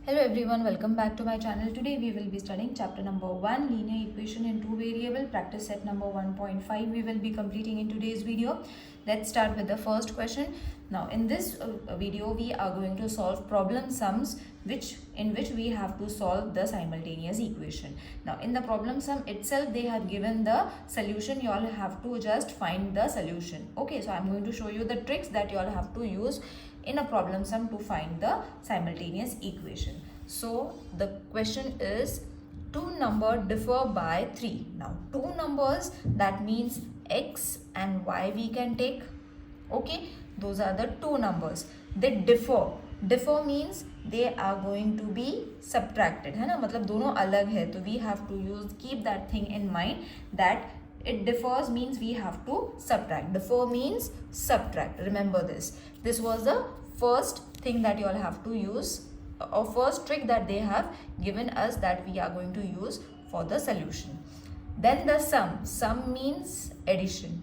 Hello everyone, welcome back to my channel. Today we will be studying chapter number 1, linear equation in two variable, practice set number 1.5 we will be completing in today's video. Let's start with the first question. Now in this video we are going to solve problem sums in which we have to solve the simultaneous equation. Now in the problem sum itself they have given the solution, you all have to just find the solution. Okay, so I'm going to show you the tricks that you all have to use in a problem sum to find the simultaneous equation. So the question is, two numbers differ by 3. Now two numbers, that means x and y we can take. Okay, those are the two numbers. They differ. Differ means they are going to be subtracted, है ना, मतलब दोनों अलग है, तो we have to keep that thing in mind that it differs means we have to subtract. Differ means subtract. Remember this. This was the first thing that you all have to use, or first trick that they have given us that we are going to use for the solution. Then the sum. Sum means addition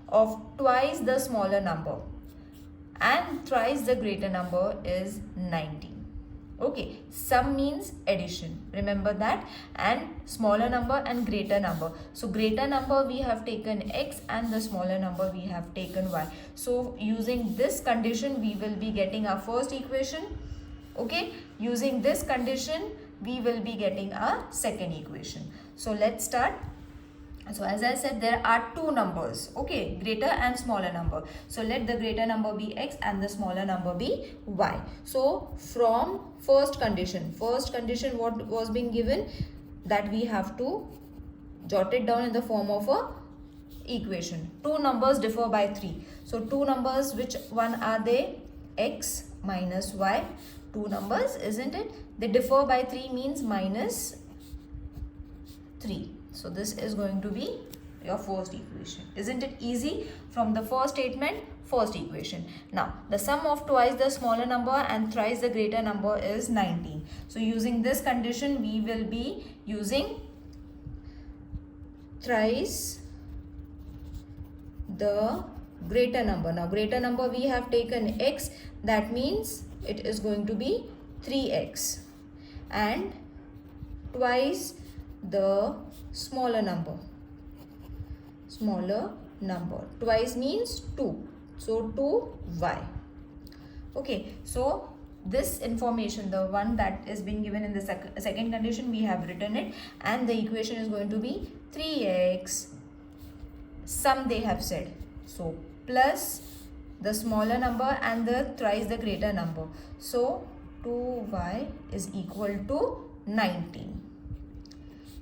of twice the smaller number and thrice the greater number is 19. Okay, sum means addition, remember that, and smaller number and greater number. So greater number we have taken x and the smaller number we have taken y. So using this condition we will be getting our first equation. Okay, using this condition we will be getting our second equation. So let's start. So as I said, there are two numbers, okay, greater and smaller number. So let the greater number be x and the smaller number be y. So from first condition what was being given, that we have to jot it down in the form of a equation. Two numbers differ by 3. So two numbers, which one are they? X minus y. Two numbers, isn't it? They differ by 3 means minus 3. So this is going to be your first equation. Isn't it easy? From the first statement, first equation. Now the sum of twice the smaller number and thrice the greater number is 19. So using this condition we will be using thrice the greater number. Now greater number we have taken x, that means it is going to be 3x, and twice the smaller number. Twice means 2. So 2y. Okay, so this information, the one that is being given in the second condition, we have written it, and the equation is going to be 3x sum they have said. So plus the smaller number and the thrice the greater number. So 2y is equal to 19.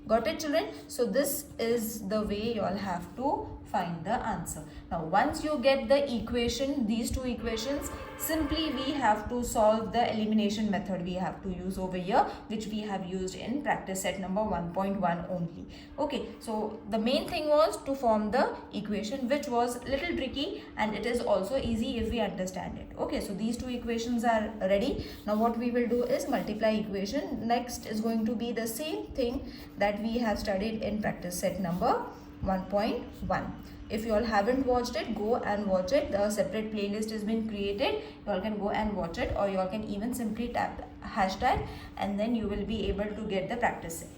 Got it, children? So this is the way you all have to find the answer. Now once you get the equation, these two equations, simply we have to solve the elimination method we have to use over here, which we have used in practice set number 1.1 only. Okay, so the main thing was to form the equation, which was little tricky, and it is also easy if we understand it. Okay, so these two equations are ready. Now what we will do is multiply equation. Next is going to be the same thing that we have studied in practice set number 1.1. If you all haven't watched it, go and watch it. The separate playlist has been created. You all can go and watch it, or you all can even simply tap hashtag and then you will be able to get the practice set.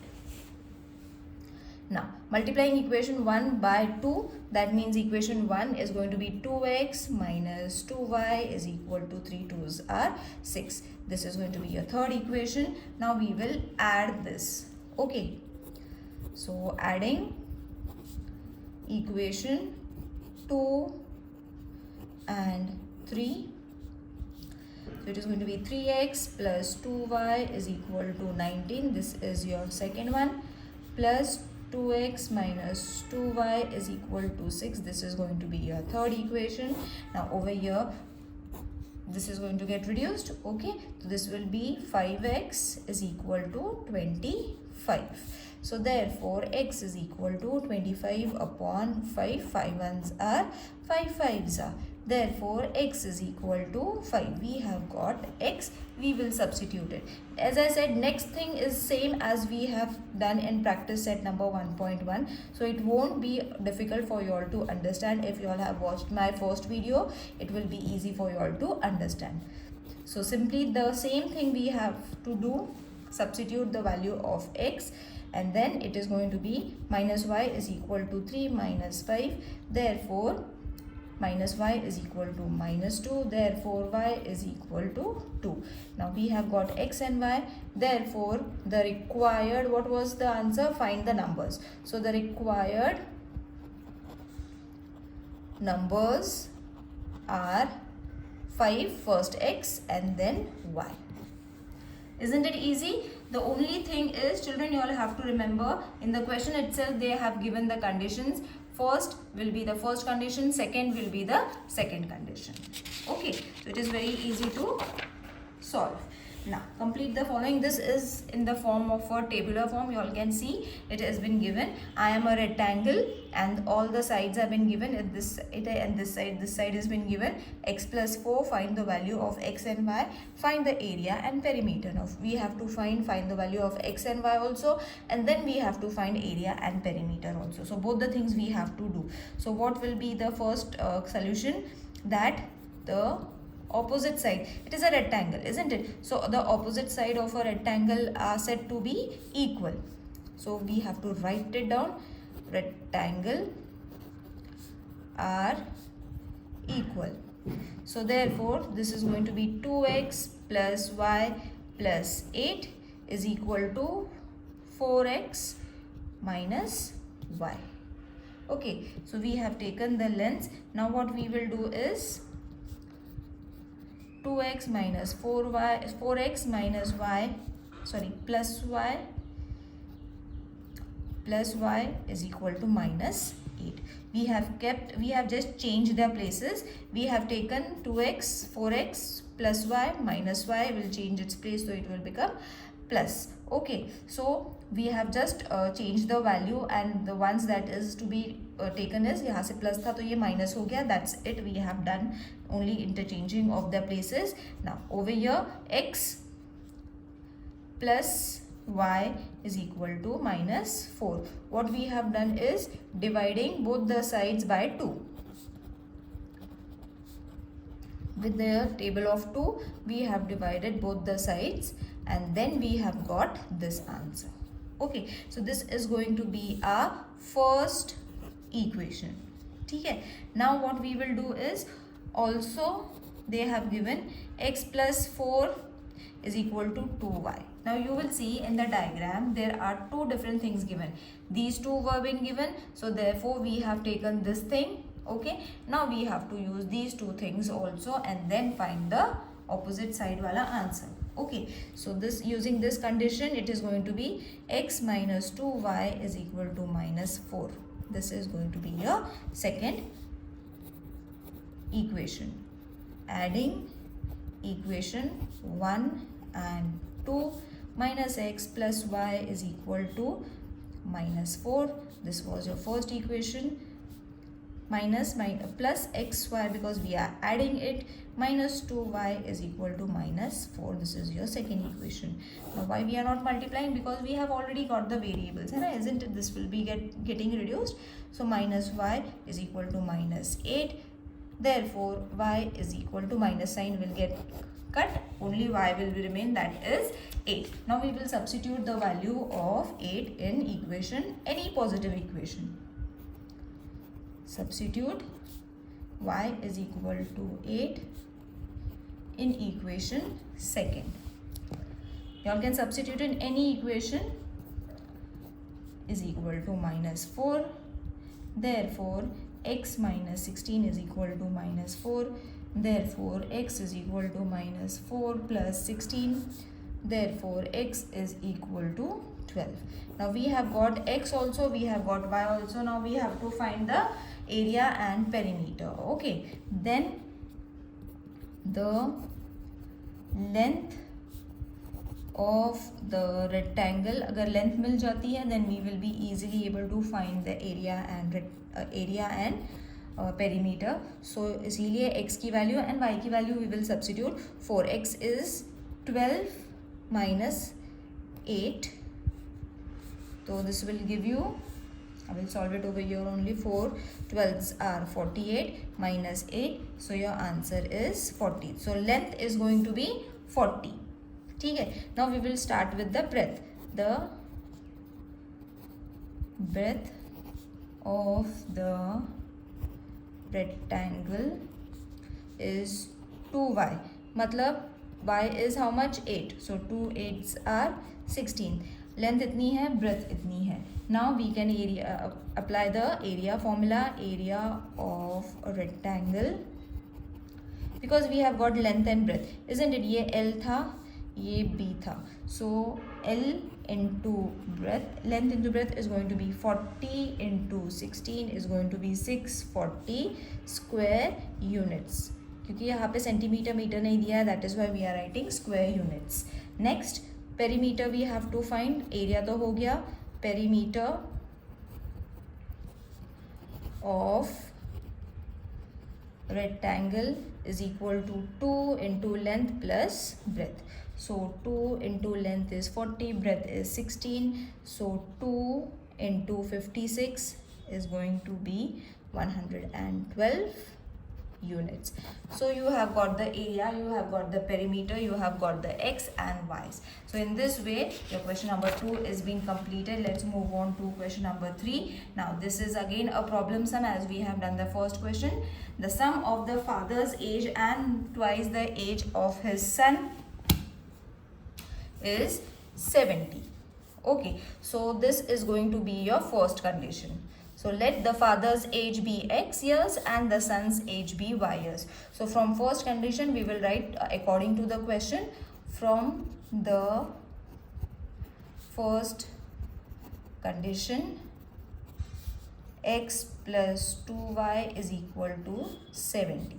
Now multiplying equation 1 by 2, that means equation 1 is going to be 2x minus 2y is equal to 3 2s are 6. This is going to be your third equation. Now we will add this. Okay, so adding equation 2 and 3. So it is going to be 3x plus 2y is equal to 19. This is your second one. Plus 2x minus 2y is equal to 6. This is going to be your third equation. Now over here this is going to get reduced. Okay, so this will be 5x is equal to 25. So therefore x is equal to 25 upon 5. 5 1s are 5 5s are. Therefore x is equal to 5. We have got x. We will substitute it. As I said, next thing is same as we have done in practice set number 1.1. So it won't be difficult for you all to understand. If you all have watched my first video, it will be easy for you all to understand. So simply the same thing we have to do, substitute the value of x, and then it is going to be minus y is equal to 3 minus 5, therefore minus y is equal to minus 2, therefore y is equal to 2. Now we have got x and y, therefore the required, what was the answer? Find the numbers. So the required numbers are 5, first x and then y. Isn't it easy? The only thing is, children, you all have to remember, in the question itself they have given the conditions. First will be the first condition, second will be the second condition. Okay, so it is very easy to solve. Now complete the following. This is in the form of a tabular form. You all can see it has been given. I am a rectangle and all the sides have been given. And this side has been given. X plus 4, find the value of x and y, find the area and perimeter. Now we have to find the value of x and y also, and then we have to find area and perimeter also. So both the things we have to do. So what will be the first solution? That the opposite side, it is a rectangle, isn't it? So the opposite side of a rectangle are said to be equal. So we have to write it down. Rectangle are equal. So therefore this is going to be 2x plus y plus 8 is equal to 4x minus y. Okay, so we have taken the lengths. Now what we will do is 2x minus 4x minus y, plus y is equal to minus 8. We have just changed their places. We have taken 2x, 4x plus y minus y will change its place, so it will become plus. Okay, so we have just changed the value, and the ones that is to be taken is, यहाँ से plus था तो ये minus हो गया. That's it. We have done only interchanging of the places. Now over here x plus y is equal to minus 4. What we have done is dividing both the sides by 2. With the table of 2, we have divided both the sides, and then we have got this answer. Okay, so this is going to be our first equation. Okay, now what we will do is, also they have given x plus 4 is equal to 2y. Now you will see in the diagram there are two different things given. These two were been given, so therefore we have taken this thing. Okay, now we have to use these two things also and then find the opposite side wala answer. Okay, so this, using this condition, it is going to be x minus 2y is equal to minus 4. This is going to be your second equation. Adding equation 1 and 2, minus x plus y is equal to minus 4. This was your first equation. Minus plus xy, because we are adding it, minus 2y is equal to minus 4. This is your second equation. Now why we are not multiplying? Because we have already got the variables, isn't it? This will be getting reduced. So minus y is equal to minus 8. Therefore y is equal to, minus sign will get cut, only y will remain, that is 8. Now we will substitute the value of 8 in equation, any positive equation. Substitute y is equal to 8 in equation second. You all can substitute in any equation. Is equal to minus 4. Therefore x minus 16 is equal to minus 4. Therefore x is equal to minus 4 plus 16. Therefore x is equal to 12. Now we have got x also, we have got y also. Now we have to find the area and perimeter. Okay, then the length of the rectangle, अगर length मिल जाती है, then we will be easily able to find the area and perimeter. So इसीलिए x की value and y की value we will substitute. 4x is 12 minus 8. So this will give you I will solve it over here only. 4 12s are 48 minus 8. So your answer is 40. So length is going to be 40. Okay. Now we will start with the breadth. The breadth of the rectangle is 2y. Matlab y is how much? 8. So 2 8s are 16. Length itni hai, breadth itni hai. Now we can apply the area formula. Area of a rectangle, because we have got length and breadth, isn't it? Ye L tha, ye B tha. So L into breadth, length into breadth is going to be 40 into 16 is going to be 640 square units. क्योंकि यहाँ पे centimetre metre नहीं दिया है, that is why we are writing square units. Next, perimeter we have to find. Area तो हो गया. Perimeter of rectangle is equal to 2 into length plus breadth. So 2 into length is 40, breadth is 16. So 2 into 56 is going to be 112 units. So you have got the area, you have got the perimeter, you have got the x and y's. So in this way your question number 2 is being completed. Let's move on to question number 3. Now this is again a problem sum, as we have done the first question. The sum of the father's age and twice the age of his son is 70. Okay, so this is going to be your first condition. So let the father's age be x years and the son's age be y years. So from first condition we will write according to the question. From the first condition, x plus 2y is equal to 70.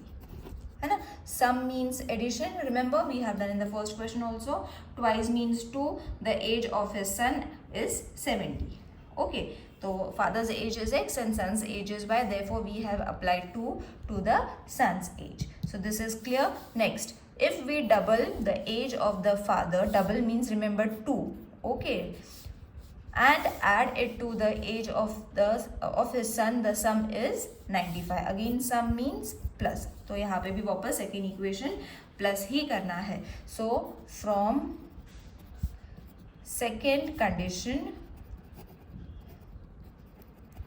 Sum means addition. Remember, we have done in the first question also. Twice means 2. The age of his son is 70. Okay. So father's age is x and son's age is y. Therefore, we have applied 2 to the son's age. So this is clear. Next, if we double the age of the father, double means remember 2. Okay. And add it to the age of his son, the sum is 95. Again, sum means plus. तो यहाँ पे भी वापस second equation plus ही करना है. So from second condition,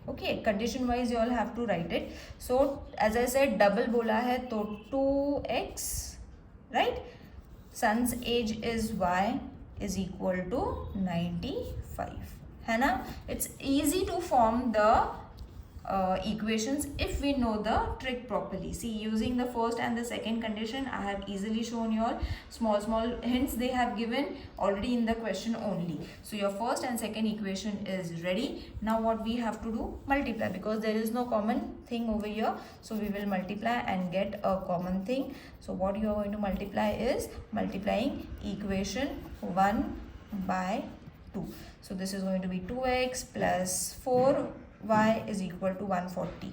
okay, condition wise you all have to write it. So as I said, double बोला है तो 2x, right? Son's age is y is equal to 95. है ना? It's easy to form the equations if we know the trick properly. See, using the first and the second condition, I have easily shown you all small hints they have given already in the question only. So your first and second equation is ready. Now what we have to do? Multiply, because there is no common thing over here. So we will multiply and get a common thing. So what you are going to multiply is multiplying equation 1 by 2. So this is going to be 2x plus 4y is equal to 140.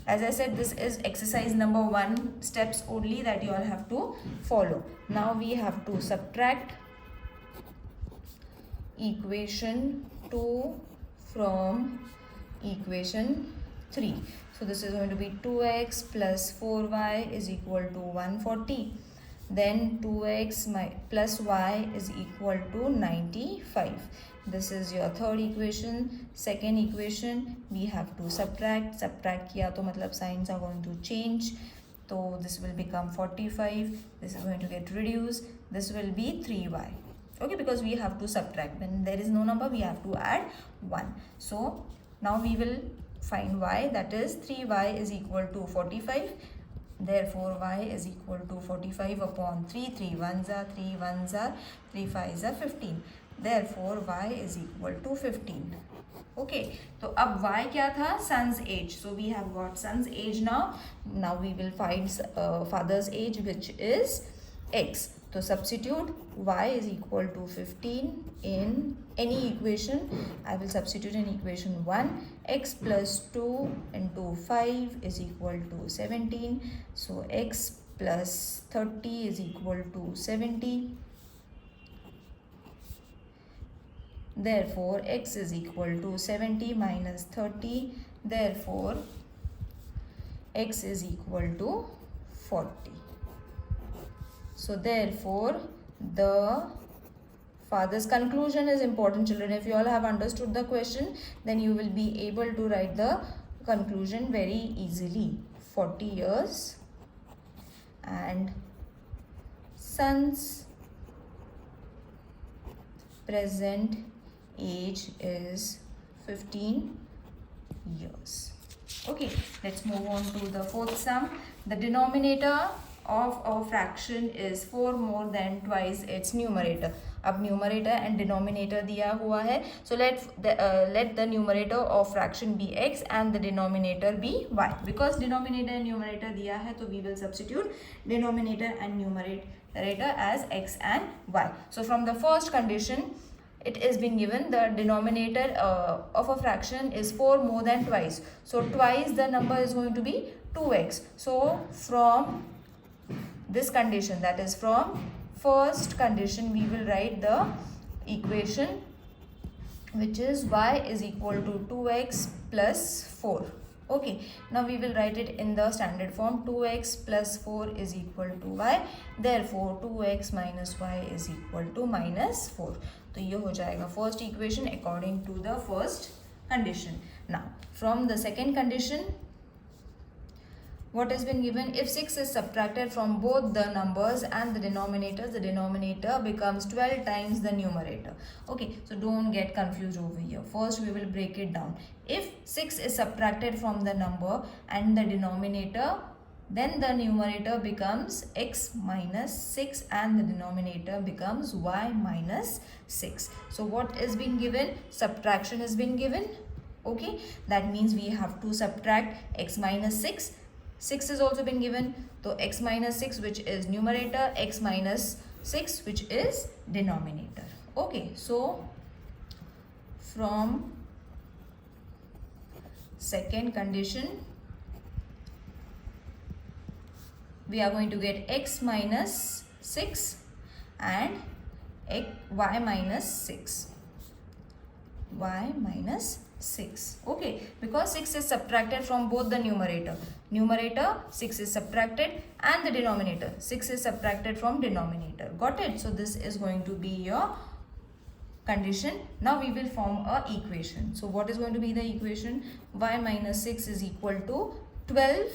As I said, this is exercise number 1 steps only that you all have to follow. Now we have to subtract equation 2 from equation 3. So this is going to be 2x plus 4y is equal to 140. Then 2x plus y is equal to 95. This is your third equation. Second equation, we have to subtract. Subtract kiya to matlab signs are going to change. So this will become 45. This is going to get reduced. This will be 3y. Okay, because we have to subtract. When there is no number, we have to add 1. So now we will find y, that is 3y is equal to 45. Therefore, y is equal to 45 upon 3. 3 1s are, 3 1s are, 3 5s are 15. Therefore, y is equal to 15. Okay, so अब y क्या था? Son's age. So we have got son's age now. Now we will find father's age, which is x. So substitute y is equal to 15 in any equation. I will substitute in equation 1. X plus 2 into 5 is equal to 17. So x plus 30 is equal to 70. Therefore, x is equal to 70 minus 30. Therefore, x is equal to 40. So, therefore, the father's conclusion is important, children. If you all have understood the question, then you will be able to write the conclusion very easily. 40 years and son's present age is 15 years. Okay, let's move on to the fourth sum. The denominator of a fraction is 4 more than twice its numerator. अब numerator and denominator दिया हुआ है. So let the numerator of fraction be x and the denominator be y. Because denominator and numerator दिया है, तो we will substitute denominator and numerator as x and y. So from the first condition, it is being given the denominator of a fraction is 4 more than twice. So twice the number is going to be 2x. So from this condition, that is from first condition, we will write the equation which is y is equal to 2x plus 4. Okay, now we will write it in the standard form. 2x plus 4 is equal to y. Therefore 2x minus y is equal to minus 4. तो ये हो जाएगा first equation according to the first condition. Now from the second condition, what has been given? If 6 is subtracted from both the numbers and the denominator becomes 12 times the numerator. Okay, so don't get confused over here. First we will break it down. If 6 is subtracted from the number and the denominator, then the numerator becomes x minus 6 and the denominator becomes y minus 6. So what is being given? Subtraction has been given. Okay, that means we have to subtract x minus 6. 6 is also been given, so x minus 6, which is numerator, x minus 6, which is denominator. Okay, so from second condition, we are going to get x minus 6 and y minus 6. Y minus 6. Okay, because 6 is subtracted from both the numerator. 6 is subtracted, and the denominator 6 is subtracted from denominator. Got it? So this is going to be your condition. Now we will form a equation. So what is going to be the equation? Y minus 6 is equal to 12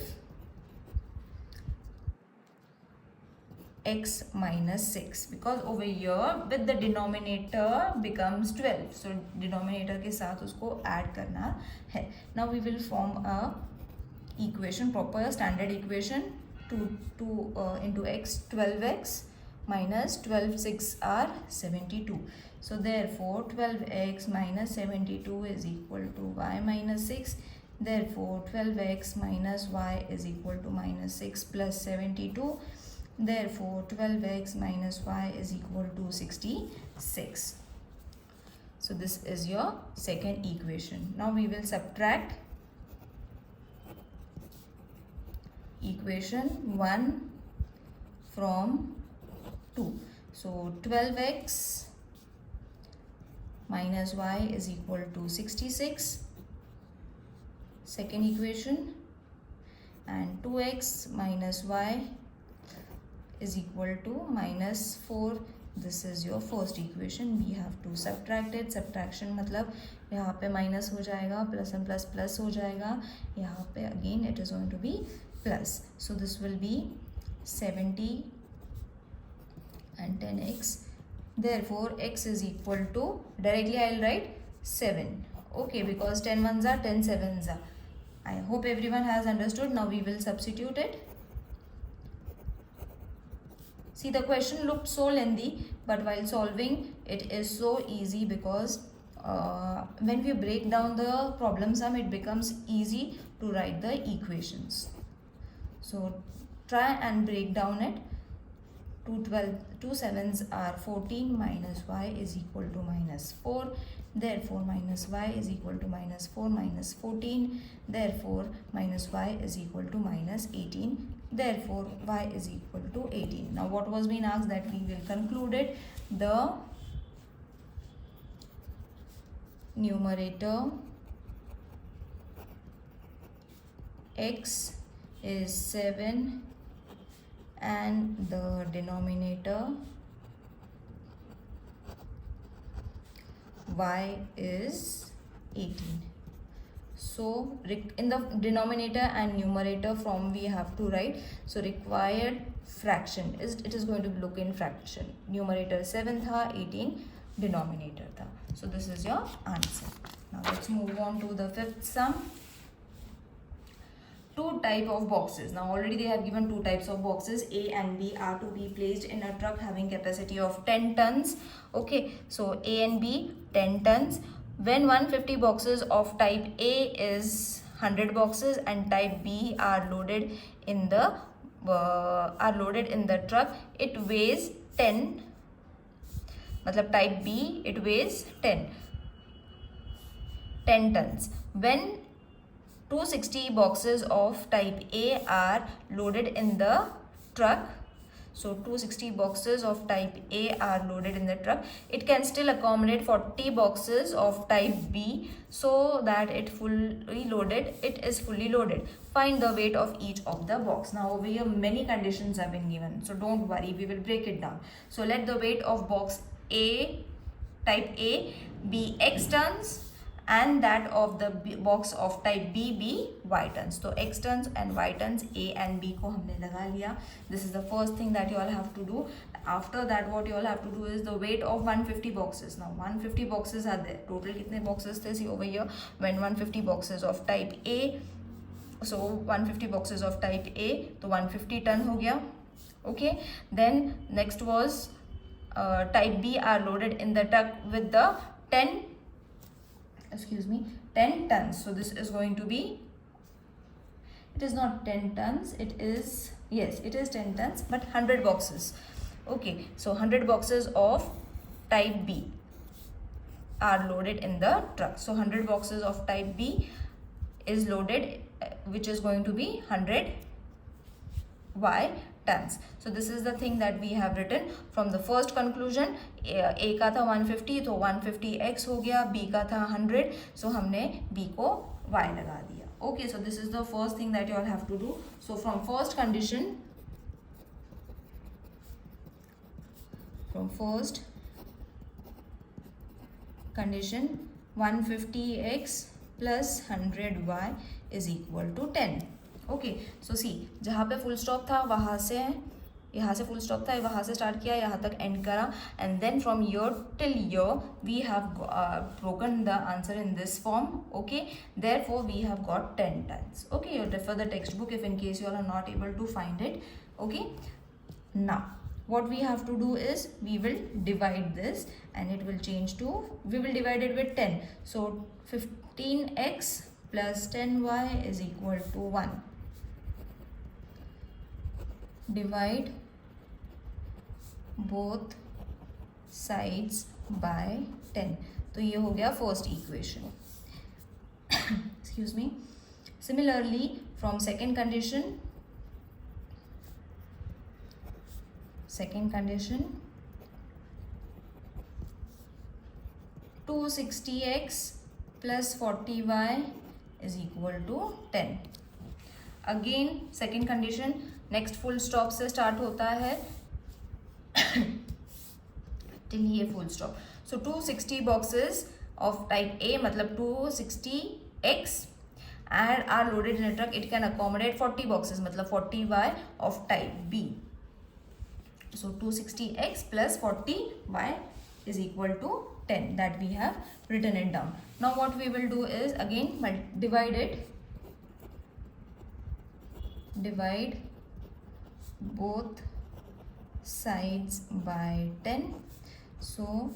x minus 6, because over here with the denominator becomes 12, so denominator के साथ उसको add करना है. Now we will form a equation, proper standard equation. 2 into x, 12x minus 12 6 are 72. So therefore 12x minus 72 is equal to y minus 6. Therefore 12x minus y is equal to minus 6 plus 72. Therefore 12x minus y is equal to 66. So this is your second equation. Now we will subtract equation 1 from 2. So 12x minus y is equal to 66, second equation, and 2x minus y is equal to minus 4. This is your first equation. We have to subtract it. Subtraction मतलब यहाँ पे minus हो जाएगा, plus and plus plus हो जाएगा, यहाँ पे again it is going to be plus. So this will be 70 and 10x. Therefore x is equal to, directly I will write 7. Okay, because 10 ones are 10 sevens are. I hope everyone has understood. Now we will substitute it. See, the question looked so lengthy, but while solving it is so easy, because when we break down the problem sum, it becomes easy to write the equations. So try and break down it. 2 sevens are 14 minus y is equal to minus 4. Therefore minus y is equal to minus 4 minus 14. Therefore minus y is equal to minus 18. Therefore y is equal to 18. Now what was being asked, that we will conclude it. The numerator x is 7 and the denominator y is 18. So in the denominator and numerator form we have to write, so required fraction is, it is going to look in fraction. Numerator 7 tha, 18 denominator tha. So this is your answer. Now let's move on to the fifth sum. Two type of boxes. Now already they have given two types of boxes. A and B are to be placed in a truck having capacity of 10 tons. Okay, so A and B 10 tons. When 150 boxes of type A is 100 boxes and type B are loaded in the truck, it weighs 10. Matlab type B, it weighs 10 tons. When 260 boxes of type A are loaded in the truck, so 260 boxes of type A are loaded in the truck, it can still accommodate 40 boxes of type B, so that it is fully loaded. Find the weight of each of the box. Now over here many conditions have been given, so don't worry, we will break it down. So let the weight of box A, type A, be x tons and that of the box of type B be y tons. So x tons and y tons, A and B ko humne laga liya. This is the first thing that you all have to do. After that what you all have to do is the weight of 150 boxes. Now 150 boxes are there. Total kitne boxes the see over here? When 150 boxes of type A, so 150 boxes of type A, so 150 ton ho gaya. Okay, then next was type B are loaded in the truck with the 10 tons. So this is going to be, it is not 10 tons, it is, yes, it is 10 tons, but 100 boxes. Okay, so 100 boxes of type B are loaded in the truck. So 100 boxes of type B is loaded, which is going to be 100 y tons. So this is the thing that we have written from the first conclusion. A का था 150, तो 150 x हो गया, B का था 100, so हमने B को y लगा दिया. Okay, so this is the first thing that you all have to do. So from first condition, 150x plus 100y is equal to 10. Okay, सो सी जहाँ पे फुल स्टॉप था वहाँ से फुल स्टॉप था, वहाँ से स्टार्ट किया, यहाँ तक एंड करा, and then from year till year we have broken the answer in this form. Okay, therefore we have got 10 tons. Okay, you refer the textbook if in case you all are not able to find it. Okay, now what we have to do is we will divide this and it will change to, we will divide it with 10. So 15x plus 10y is equal to 1. Divide both sides by 10. तो ये हो गया first equation. Excuse me. Similarly, from second condition, 260x plus 40y is equal to 10. Again second condition, next full stop से start होता है till ये full stop. So 260 boxes of type A, मतलब 260x are loaded in a truck. It can accommodate 40 boxes, मतलब 40y of type B. So 260x plus 40y is equal to 10. That we have written it down. Now what we will do is again divide both sides by 10. So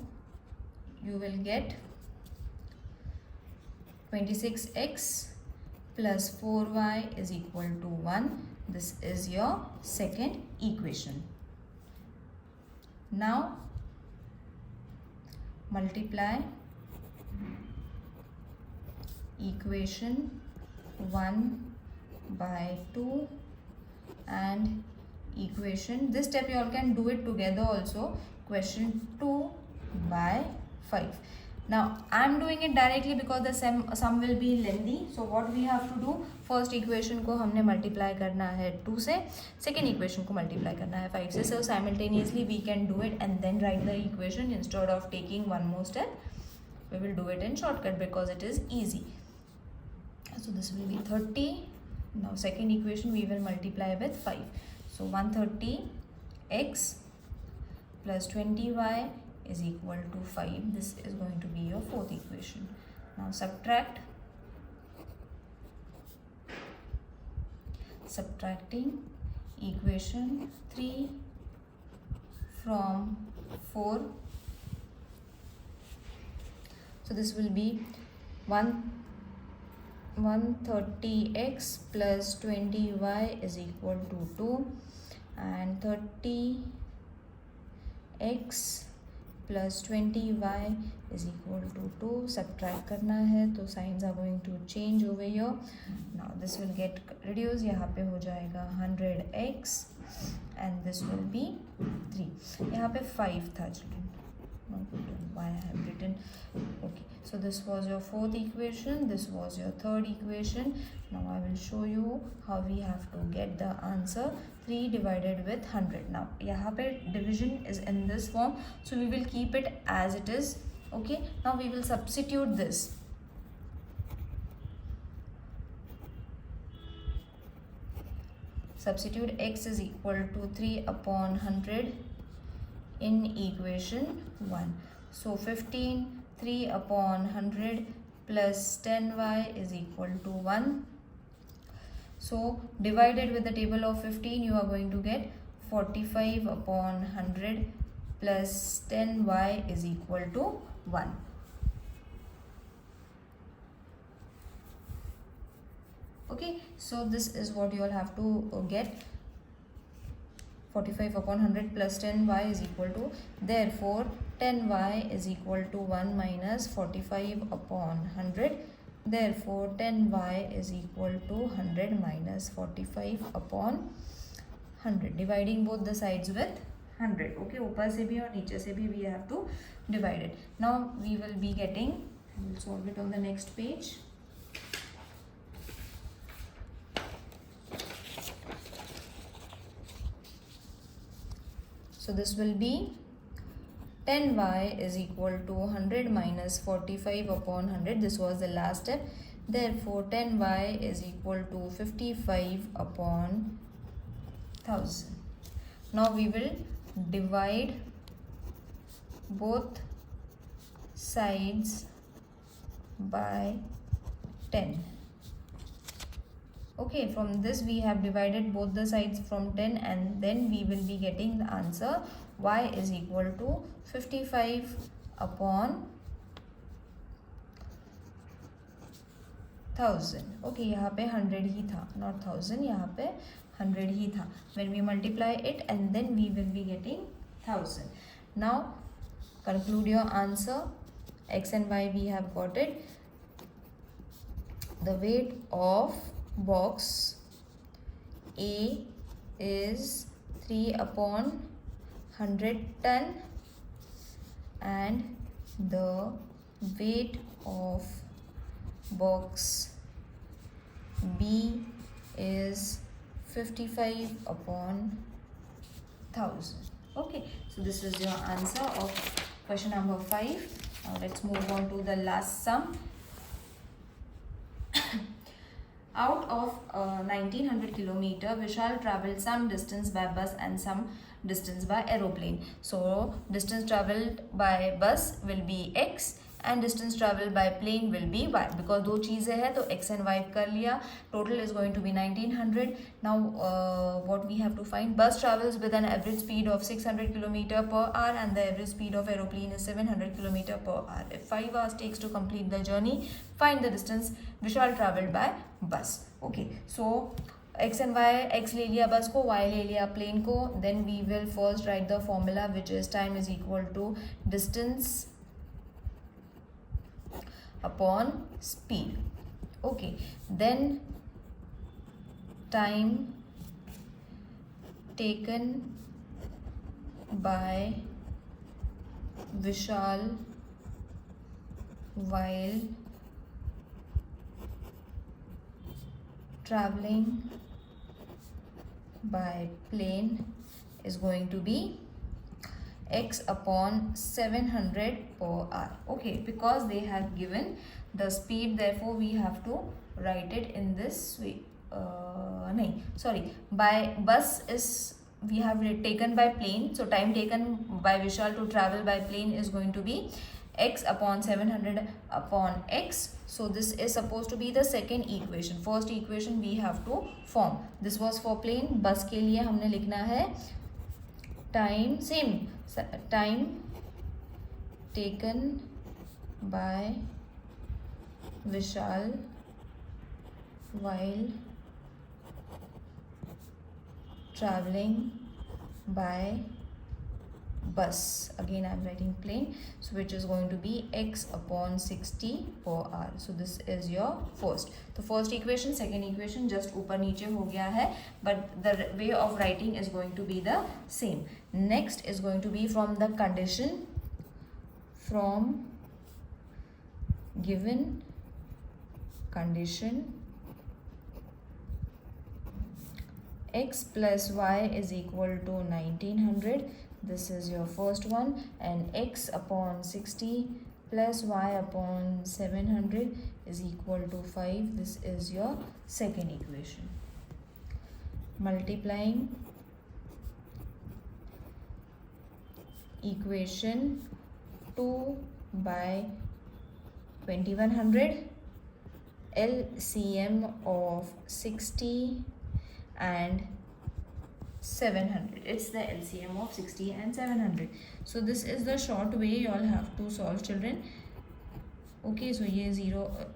you will get 26x plus 4y is equal to 1. This is your second equation. Now multiply equation 1 by 2 and equation, this step you all can do it together also, question 2 by 5. Now I'm doing it directly because the sum will be lengthy. So what we have to do, first equation को हमने multiply करना है 2 से, second equation को multiply करना है 5 से. So simultaneously we can do it and then write the equation instead of taking one more step. We will do it in shortcut because it is easy. So this will be 30. Now second equation we will multiply with 5. So 130x plus 20y is equal to 5. This is going to be your fourth equation. Now subtracting equation 3 from 4. So this will be 130x plus 20y is equal to 2, and 30x plus 20y is equal to 2. Subtract करना है तो signs are going to change over here. Now this will get reduced. यहाँ पे हो जाएगा 100x and this will be 3. यहाँ पे 5 था children. Why I have written? Okay, so this was your fourth equation, this was your third equation. Now I will show you how we have to get the answer. 3 divided with 100. Now यहाँ पे division is in this form, so we will keep it as it is. Okay, now we will substitute this. Substitute x is equal to 3 upon 100 in equation 1. So 15, 3 upon 100 plus 10y is equal to 1. So divided with the table of 15, you are going to get 45 upon 100 plus 10y is equal to 1. Okay, so this is what you all have to get. 45 upon 100 plus 10y is equal to, therefore 10y is equal to 1 minus 45 upon 100. Therefore 10y is equal to 100 minus 45 upon 100. Dividing both the sides with 100. Okay, ऊपर से भी और नीचे से भी we have to divide it. Now we will be getting, we will solve it on the next page. So this will be 10y is equal to 100 minus 45 upon 100. This was the last step. Therefore 10y is equal to 55 upon 1000. Now we will divide both sides by 10. Okay, from this we have divided both the sides from 10 and then we will be getting the answer. Y is equal to 55 upon 1000. Okay, यहाँ पे 100 ही था, not 1000, यहाँ पे 100 ही था. When we multiply it and then we will be getting 1000. Now conclude your answer. X and Y we have got it. The weight of box A is 3 upon 100 ton and the weight of box B is 55 upon 1000. Okay, so this is your answer of question number 5. Now let's move on to the last sum. Out of 1900 kilometer, Vishal traveled some distance by bus and some distance by aeroplane. So distance traveled by bus will be x and distance traveled by plane will be y. Because दो चीज़ें हैं तो x and y कर लिया. Total is going to be 1900. Now what we have to find? Bus travels with an average speed of 600 km per hour and the average speed of aeroplane is 700 km per hour. If 5 hours takes to complete the journey, find the distance Vishal traveled by bus. Okay, so x and y, x ले लिया बस को, y ले लिया plane को. Then we will first write the formula, which is time is equal to distance upon speed. Okay, then time taken by Vishal while traveling by plane is going to be x upon 700 per hour. Okay, because they have given the speed, therefore we have to write it in this way. By bus is we have taken by plane, so time taken by Vishal to travel by plane is going to be x upon 700 upon x. So this is supposed to be the second equation. First equation we have to form. This was for plane. बस के लिए हमने लिखना है time, same time taken by Vishal while traveling by bus. Again I am writing plane, so which is going to be x upon 60 per hour. So this is your first. The first equation, second equation just ऊपर नीचे हो गया है, but the way of writing is going to be the same. Next is going to be from the condition, from given condition x plus y is equal to 1900. This is your first one, and x upon 60 plus y upon 700 is equal to 5. This is your second equation. Multiplying equation 2 by 2100, LCM of 60 and 700. It's the LCM of 60 and 700. So this is the short way you all have to solve, children. Okay, so ये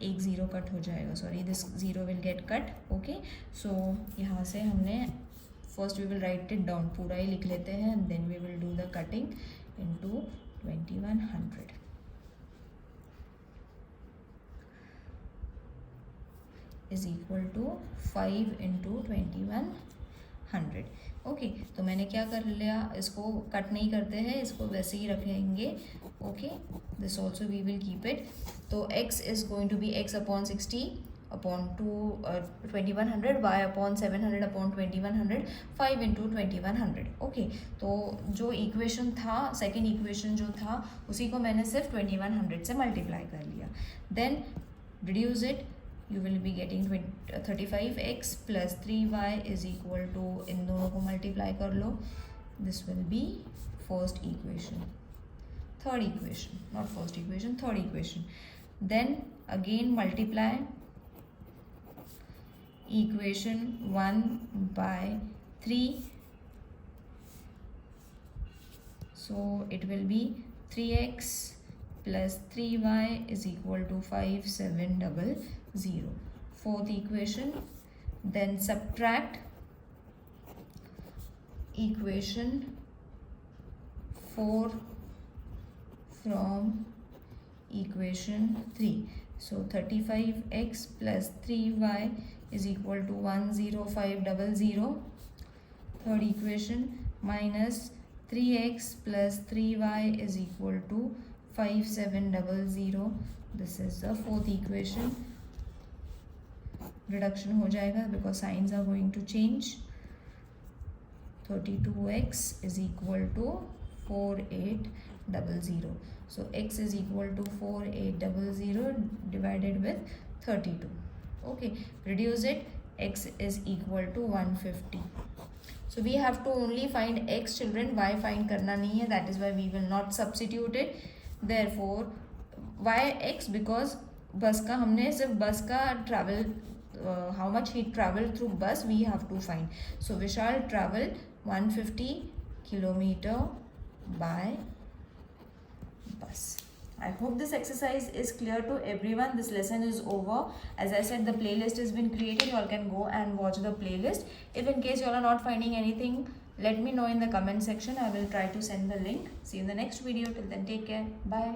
एक zero cut हो जाएगा, sorry, this 0 will get cut. Okay, so यहाँ से हमने first we will write it down, पूरा ही लिख लेते हैं, and then we will do the cutting into 2100. is equal to 5 into 2100. Okay, तो मैंने क्या कर लिया, इसको कट नहीं करते हैं, इसको वैसे ही रखेंगे. Okay, this also we will keep it. तो x is going to be x upon 60 upon 2100, y upon 700 upon 2100, 5 into 2100. Okay, तो जो इक्वेशन था, सेकेंड इक्वेशन जो था, उसी को मैंने सिर्फ 2100 से मल्टीप्लाई कर लिया. Then reduce it, you will be getting 35x plus 3y is equal to, इन दोनों को multiply कर लो, this will be first equation. Third equation, not first equation, third equation. Then again multiply equation 1 by 3, so it will be 3x plus 3y is equal to 5700. Fourth equation. Then subtract equation 4 from equation 3. So 35x plus 3y is equal to 10500. Third equation, minus 3x plus 3y is equal to 5700. This is the fourth equation. Reduction हो जाएगा because signs are going to change. 32x is equal to 4800. So x is equal to 4800 divided with 32. Okay, reduce it, x is equal to 150. So we have to only find x, children. Y find करना नहीं है, that is why we will not substitute it. Therefore why x, because बस का हमने सिर्फ बस का travel, how much he traveled through bus we have to find. So Vishal traveled 150 kilometer by bus. I hope this exercise is clear to everyone. This lesson is over. As I said, the playlist has been created. You all can go and watch the playlist. If in case you all are not finding anything, let me know in the comment section. I will try to send the link. See you in the next video. Till then, take care. Bye.